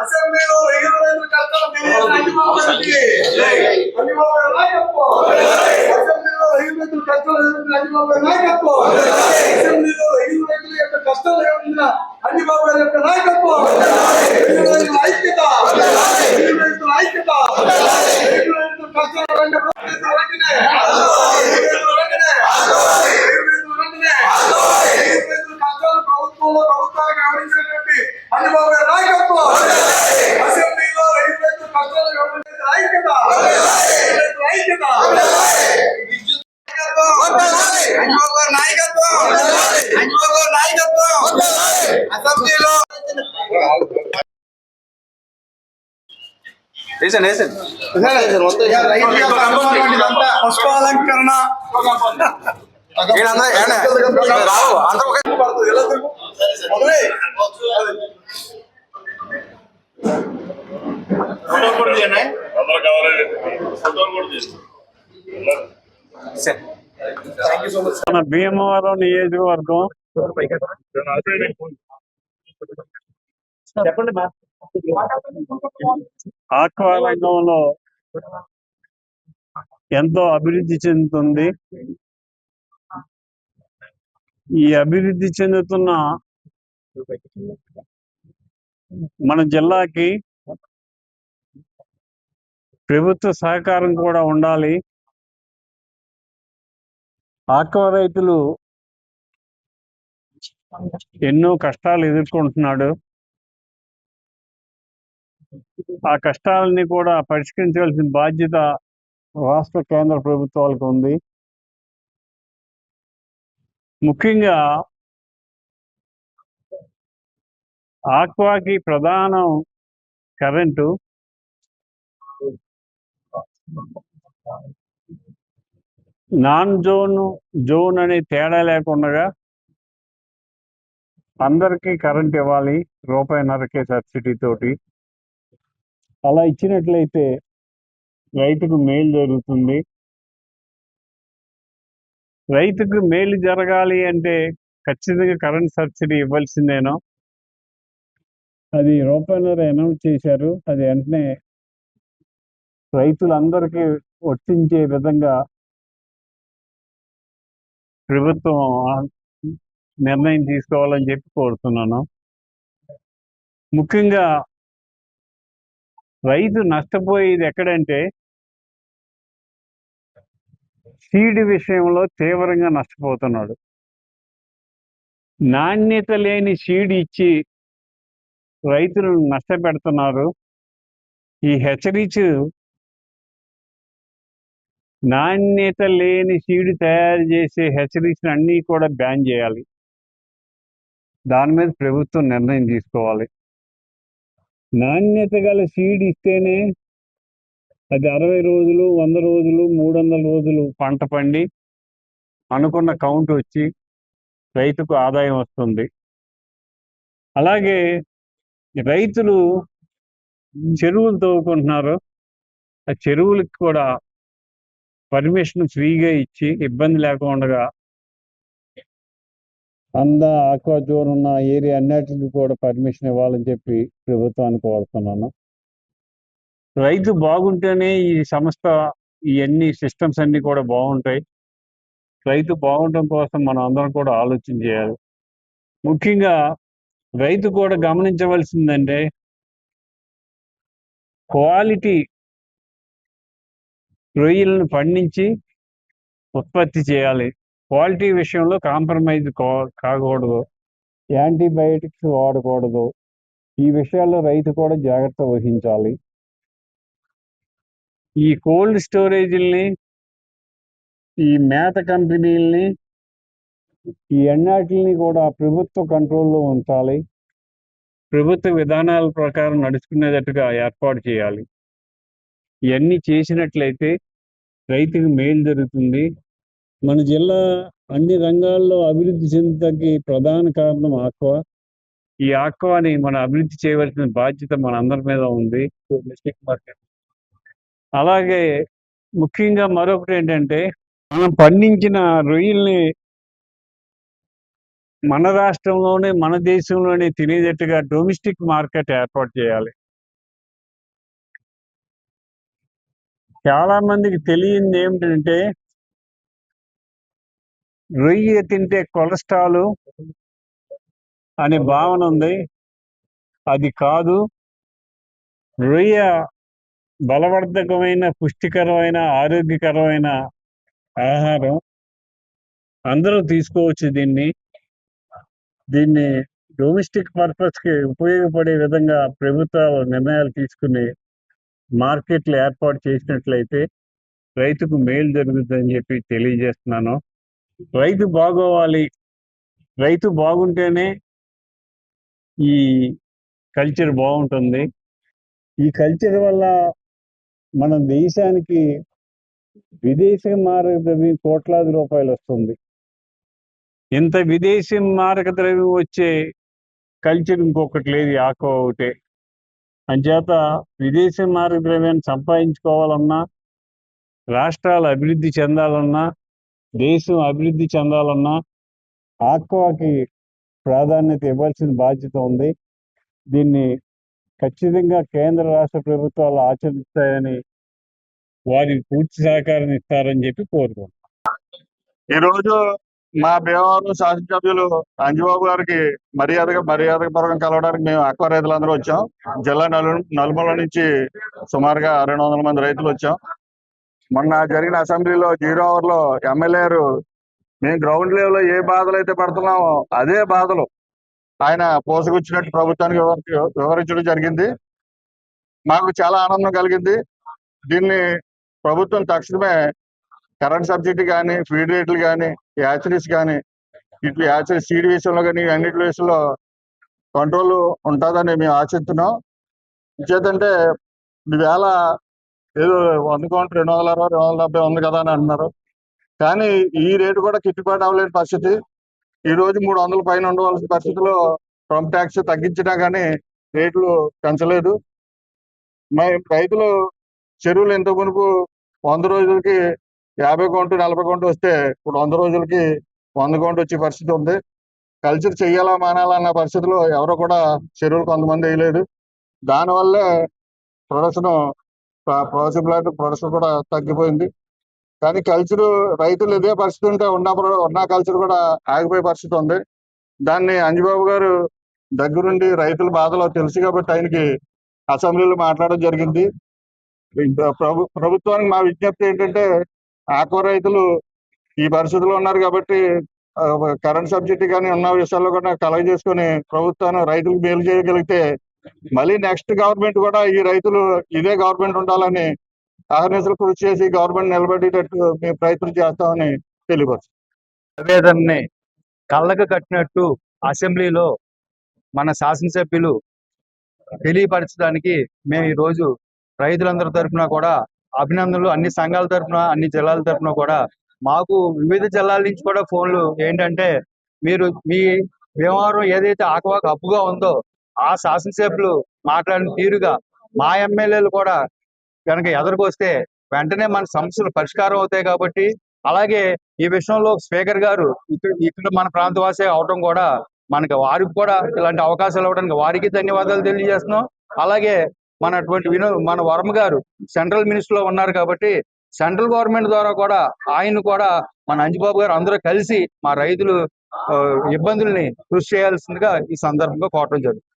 అసెంబ్లీలో రైతుల కష్టాలు అసెంబ్లీలో రైతు కష్టాలు నాయకత్వం అసెంబ్లీలో రైతుల యొక్క కష్టాలు ఏమైనా అన్నిబాబు గారి యొక్క నాయకత్వం ఐక్యత ఐక్యత కష్టాలు కష్టాలు ప్రభుత్వంలో ప్రభుత్వానికి వివరించినటువంటి అన్నిబాబు గారి నాయకత్వం అసెంబ్లీలో రైతు కష్టాలు వివరించిన ఐక్యత ఐక్యత నాయకత్వం అసెంబ్లీలో పుష్పాలంకరణ మన భీమవరం నియోజకవర్గం ఆక్వా రంగంలో ఎంతో అభివృద్ధి చెందుతుంది. ఈ అభివృద్ధి చెందుతున్న మన జిల్లాకి ప్రభుత్వ సహకారం కూడా ఉండాలి. ఆక్వా రైతులు ఎన్నో కష్టాలు ఎదుర్కొంటున్నాడు. ఆ కష్టాలని కూడా పరిష్కరించవలసిన బాధ్యత రాష్ట్ర కేంద్ర ప్రభుత్వాలకు ఉంది. ముఖ్యంగా ఆక్వాకి ప్రధానం కరెంటు. నాన్ జోన్ అనే తేడా లేకుండా అందరికీ కరెంట్ ఇవ్వాలి ₹1.5 సబ్సిడీ తోటి. అలా ఇచ్చినట్లయితే రైతుకు మేలు జరుగుతుంది. రైతుకు మేలు జరగాలి అంటే ఖచ్చితంగా కరెంట్ సబ్సిడీ ఇవ్వాల్సిందేనో. అది ₹1.5 అనౌన్స్ చేశారు. అది వెంటనే రైతులందరికీ వర్తించే విధంగా ప్రభుత్వం నిర్ణయం తీసుకోవాలని చెప్పి కోరుతున్నాను. ముఖ్యంగా రైతు నష్టపోయేది ఎక్కడంటే సీడ్ విషయంలో తీవ్రంగా నష్టపోతున్నాడు. నాణ్యత లేని సీడ్ ఇచ్చి రైతులను నష్టపెడుతున్నారు. ఈ హెచ్చరిచ్ నాణ్యత లేని సీడ్ తయారు చేసే హెచ్చరిచ్ అన్నీ కూడా బ్యాన్ చేయాలి. దాని మీద ప్రభుత్వం నిర్ణయం తీసుకోవాలి. నాణ్యత గల సీడ్ ఇస్తేనే అది 60 రోజులు, 100 రోజులు, 300 రోజులు పంట పండి అనుకున్న కౌంట్ వచ్చి రైతుకు ఆదాయం వస్తుంది. అలాగే రైతులు చెరువులు తవ్వుకుంటున్నారు. ఆ చెరువులకు కూడా పర్మిషన్ ఫ్రీగా ఇచ్చి ఇబ్బంది లేకుండా ఆక్వా జోన్ ఉన్న ఏరియా అన్నిటికీ కూడా పర్మిషన్ ఇవ్వాలని చెప్పి ప్రభుత్వాన్ని కోరుతున్నాను. రైతు బాగుంటేనే ఈ సంస్థ ఇవన్నీ సిస్టమ్స్ అన్నీ కూడా బాగుంటాయి. రైతు బాగుండటం కోసం మనం అందరం కూడా ఆలోచన చేయాలి. ముఖ్యంగా రైతు కూడా గమనించవలసిందంటే క్వాలిటీ రొయ్యలను పండించి ఉత్పత్తి చేయాలి. క్వాలిటీ విషయంలో కాంప్రమైజ్ కాకూడదు. యాంటీబయాటిక్స్ వాడకూడదు. ఈ విషయాల్లో రైతు కూడా జాగ్రత్త వహించాలి. ఈ కోల్డ్ స్టోరేజీల్ని, ఈ మేత కంపెనీలని ఈ అన్నిటిని కూడా ప్రభుత్వ కంట్రోల్లో ఉంచాలి. ప్రభుత్వ విధానాల ప్రకారం నడుచుకునేటట్టుగా ఏర్పాటు చేయాలి. ఇవన్నీ చేసినట్లయితే రైతుకు మేలు జరుగుతుంది. మన జిల్లా అన్ని రంగాల్లో అభివృద్ధి చెందడానికి ప్రధాన కారణం ఆక్వా. ఈ ఆక్వాని మనం అభివృద్ధి చేయవలసిన బాధ్యత మనందరి మీద ఉంది. Domestic market. అలాగే ముఖ్యంగా మరొకటి ఏంటంటే, మనం పండించిన రొయ్యల్ని మన రాష్ట్రంలోనే, మన దేశంలోనే తినేటట్టుగా డొమెస్టిక్ మార్కెట్ ఏర్పాటు చేయాలి. చాలా మందికి తెలియంది ఏమిటంటే, రొయ్య తింటే కొలెస్ట్రాల్ అనే భావన ఉంది. అది కాదు. రొయ్య బలవర్ధకమైన, పుష్టికరమైన, ఆరోగ్యకరమైన ఆహారం. అందరూ తీసుకోవచ్చు దీన్ని డొమెస్టిక్ పర్పస్కి ఉపయోగపడే విధంగా ప్రభుత్వాలు నిర్ణయాలు తీసుకుని మార్కెట్లు ఏర్పాటు చేసినట్లయితే రైతుకు మేలు జరుగుతుందని చెప్పి తెలియజేస్తున్నాను. రైతు బాగోవాలి. రైతు బాగుంటేనే ఈ కల్చర్ బాగుంటుంది. ఈ కల్చర్ వల్ల మన దేశానికి విదేశీ మారక ద్రవ్యం కోట్లాది రూపాయలు వస్తుంది. ఇంత విదేశీ మారక ద్రవ్యం వచ్చే కల్చర్ ఇంకొకటి లేదు, ఈ ఆక్వా ఒకటే. అంచేత విదేశీ మారక ద్రవ్యాన్ని సంపాదించుకోవాలన్నా, రాష్ట్రాలు అభివృద్ధి చెందాలన్నా, దేశం అభివృద్ధి చెందాలన్నా ఆక్వాకి ప్రాధాన్యత ఇవ్వాల్సిన బాధ్యత ఉంది. దీన్ని ఖచ్చితంగా కేంద్ర రాష్ట్ర ప్రభుత్వాలు ఆచరిస్తాయని, వారికి పూర్తి సహకారం ఇస్తారని చెప్పి కోరుకుంటున్నాను. ఈ రోజు మా భీమవరం శాసనసభ్యులు అంజబాబు గారికి మర్యాదపూర్వకం కలవడానికి మేము ఆక్వా రైతులందరూ వచ్చాం. జిల్లా నలుమూల నుంచి సుమారుగా 200 మంది రైతులు వచ్చాం. మొన్న జరిగిన అసెంబ్లీలో 0 అవర్లో ఎమ్మెల్యేలు మేము గ్రౌండ్ లెవెల్లో ఏ బాధలు అయితే పడుతున్నామో అదే బాధలు ఆయన పోసుకొచ్చినట్టు ప్రభుత్వానికి వివరించడం జరిగింది. మాకు చాలా ఆనందం కలిగింది. దీన్ని ప్రభుత్వం తక్షణమే కరెంట్ సబ్సిడీ కానీ, ఫీడ్ రేట్లు కానీ, యాచరీస్ కానీ, ఇట్లా యాచరీస్ సీడ్ విషయంలో కానీ అన్నిటి విషయంలో కంట్రోల్ ఉంటుందని మేము ఆశిస్తున్నాం. ఇంకేదంటే ఈవేళ ఏదో 100 కౌంటర్ 260, 270 ఉంది కదా అని అంటున్నారు. కానీ ఈ రేటు కూడా గిట్టుబాటు అవ్వలేని పరిస్థితి. ఈ రోజు 300 పైన ఉండవలసిన పరిస్థితిలో పంప్ ట్యాక్స్ తగ్గించినా కానీ రేట్లు పెంచలేదు. రైతులు చెరువులు ఎంత మునుపు 100 రోజులకి 50 కౌంటు 40 కౌంటు వస్తే ఇప్పుడు 100 రోజులకి 100 కౌంటు వచ్చే పరిస్థితి ఉంది. కల్చర్ చెయ్యాలా మానాలా అన్న పరిస్థితిలో ఎవరో కూడా చెరువులు కొంతమంది వేయలేదు. దానివల్లే ప్రొడక్షన్ కూడా తగ్గిపోయింది. కానీ కల్చర్ రైతులు ఇదే పరిస్థితి ఉంటే ఉన్న కల్చర్ కూడా ఆగిపోయే పరిస్థితి ఉంది. దాన్ని అంజబాబు గారు దగ్గరుండి రైతుల బాధలో తెలుసు కాబట్టి ఆయనకి అసెంబ్లీలో మాట్లాడడం జరిగింది. ప్రభుత్వానికి మా విజ్ఞప్తి ఏంటంటే, ఆక్వా రైతులు ఈ పరిస్థితిలో ఉన్నారు కాబట్టి కరెంట్ సబ్సిడీ కానీ ఉన్న విషయాల్లో కూడా కలగజేసుకొని ప్రభుత్వాన్ని రైతులకు మేలు చేయగలిగితే మళ్ళీ నెక్స్ట్ గవర్నమెంట్ కూడా ఈ రైతులు ఇదే గవర్నమెంట్ ఉండాలని అహర్నిశలు కృషి చేసి గవర్నమెంట్ నిలబెట్టేటట్టు మేము ప్రయత్నం చేస్తామని తెలియవచ్చు. నివేదనని కళ్ళకు కట్టినట్టు అసెంబ్లీలో మన శాసనసభ్యులు తెలియపరచడానికి మేము ఈ రోజు రైతులందరి తరఫున కూడా అభినందనలు, అన్ని సంఘాల తరఫున, అన్ని జిల్లాల తరఫున కూడా మాకు వివిధ జిల్లాల నుంచి కూడా ఫోన్లు ఏంటంటే, మీరు మీ భీమవరం ఏదైతే ఆక్వాకు అప్పుగా ఉందో ఆ శాసనసభ్యులు మాట్లాడిన తీరుగా మా ఎమ్మెల్యేలు కూడా కనుక ఎదురుకొస్తే వెంటనే మన సమస్యలు పరిష్కారం అవుతాయి. కాబట్టి అలాగే ఈ విషయంలో స్పీకర్ గారు ఇక్కడ మన ప్రాంతవాసే అవటం కూడా మనకి వారికి కూడా ఇలాంటి అవకాశాలు ఇవ్వడానికి వారికి ధన్యవాదాలు తెలియజేస్తున్నాం. అలాగే మన వర్మ గారు సెంట్రల్ మినిస్టర్ లో ఉన్నారు కాబట్టి సెంట్రల్ గవర్నమెంట్ ద్వారా కూడా ఆయన కూడా మన అంజబాబు గారు అందరూ కలిసి మా రైతులు ఇబ్బందుల్ని కృషి చేయాల్సిందిగా ఈ సందర్భంగా కోరడం జరుగుతుంది.